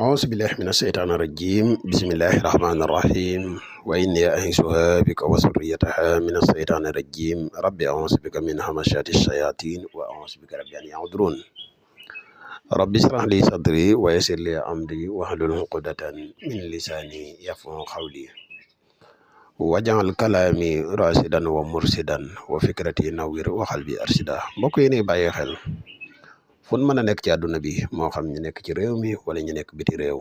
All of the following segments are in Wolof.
أعوذ بالله من الشيطان الرجيم بسم الله الرحمن الرحيم وإني أعيذها بك وذريتها من الشيطان الرجيم ربي أعوذ بك من همزات الشياطين وأعوذ بك ربي أن يحضرون ربي اشرح لي صدري ويسر لي أمري واحلل عقدة من لساني يفقهوا قولي واجعل كلامي راشدا ومرشدا وفكرتي نوير وقلبي أرشدا mbokk yi ni bàyyi xel fun mën a nekk ci àdduna bi moo xam ñu nekk ci réew mi wala ñu nekk biti réew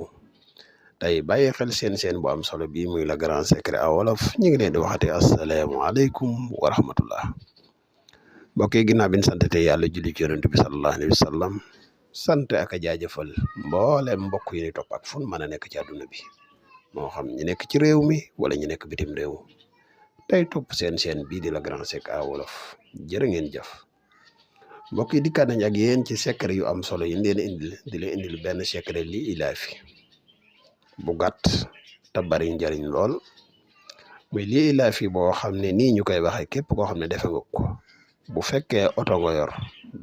tey bàyyi xel seen bu am solo bi muy la grand secret à wolof ñu ngi leen di waxate asalaamaaleykum wa rahmatullah mbokk yi ginnaaw bi ñu sant te yàlla julli ci yonent bi sallallahu alayhi wa sallam sant ak a jaajëfal mboolem mbokk yi ni topp ak fun mën a nekk ci àdduna bi moo xam ñu nekk ci réew mi wala ñu nekk bitim réew tey topp seen bii di la grand secret à wolof jërë ngeen jëf mbokk yi dikkaat nañ ak yéen ci secret yu am solo yi leen indil di leen indil benn secret li ilaafi bu gàtt te bari njariñ lool muy li ilaafi boo xam ne nii ñu koy waxee képp koo xam ne defe nga ko bu fekkee oto nga yor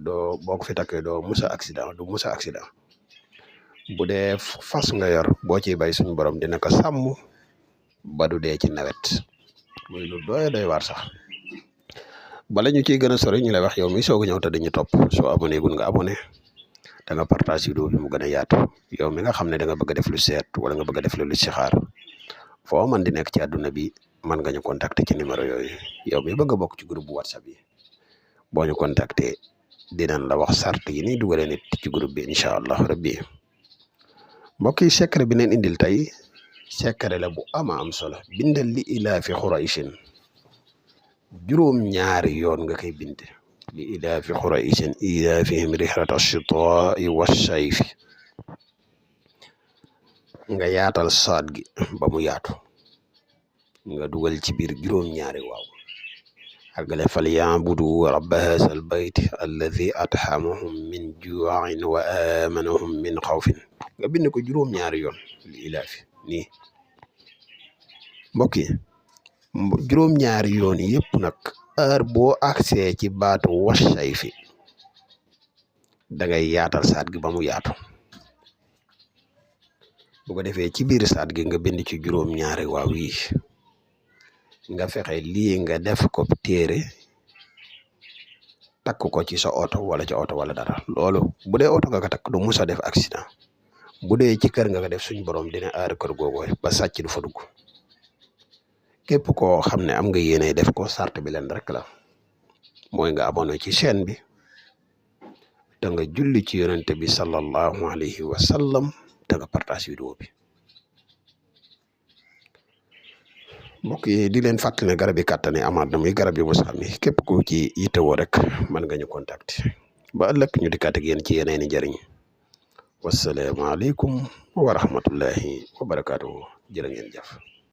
doo boo ko fi takkee doo musa accident du musa accident bu dee fas nga yor boo ciy bay suñu borom dina ko sàmm ba du dee ci nawet muy lu doy waar sax bala ñu ciy gën a sori ñu lay wax yow mi soog a ñëw te dañu topp soo abonné gun nga abonné da nga partage vidéo bi mu gën a yaatu yow mi nga xam ne da nga bëgg a def lu seet wala nga bëgg a def lu listixaar foo man di nekk ci àdduna bi mën nga ñu contacter ci numéro yooyu yow mi bëgg a bokk ci groupe bu whatsapp yi boo ñu contacter dinañ la wax sart yi ni dugalee nit ci groupe bi incha allah rabbi mbokk yi secret bi neen indil tey secret la bu ama am solo bindal li ilaafi xurayshin juróom ñaari yoon nga koy bind li ilaafi xurayshin ilaafihim rihlata ash-shitaa'i wash-sayfi nga yaatal saat gi ba mu yaatu nga dugal ci biir juróom ñaari waaw àggale fal ya'budu rabba haazal bayti alladi at'amahum min juu'in wa aamanahum min xawfin nga bind ko juróom ñaari yoon li ilaafi nii mbokk yi juróom ñaari yoon yëpp nag heure boo agsee ci baatu wasay fi da ngay yaatal saat gi ba mu yaatu bu ko defee ci biir saat gi nga bind ci juróom ñaari waaw yi nga fexe lii nga def ko téere takk ko ci sa oto wala ci oto wala dara loolu bu dee oto nga ko takk du musa def accident bu dee ci kër nga ko def suñ borom dina aar kër googu ba sàcc du fa dugg képp koo xam ne am nga yéene def ko sart bi leen rek la mooy nga abonné ci chaîne bi te nga julli ci yonente bi sallallahu alayhi wa sallam te nga partage vidéo bi mbokk yi di leen fàttali ne garab yi kàttane amaat na muy garab yi mos xam ni képp ku ci yittewoo rek mën nga ñu contacter ba ëllëg ñu dikkaat ak yéen ci yeneeni njëriñ wasalaamaaleykum wa rahmatullahi wa barakaatuhu jërë ngeen jëf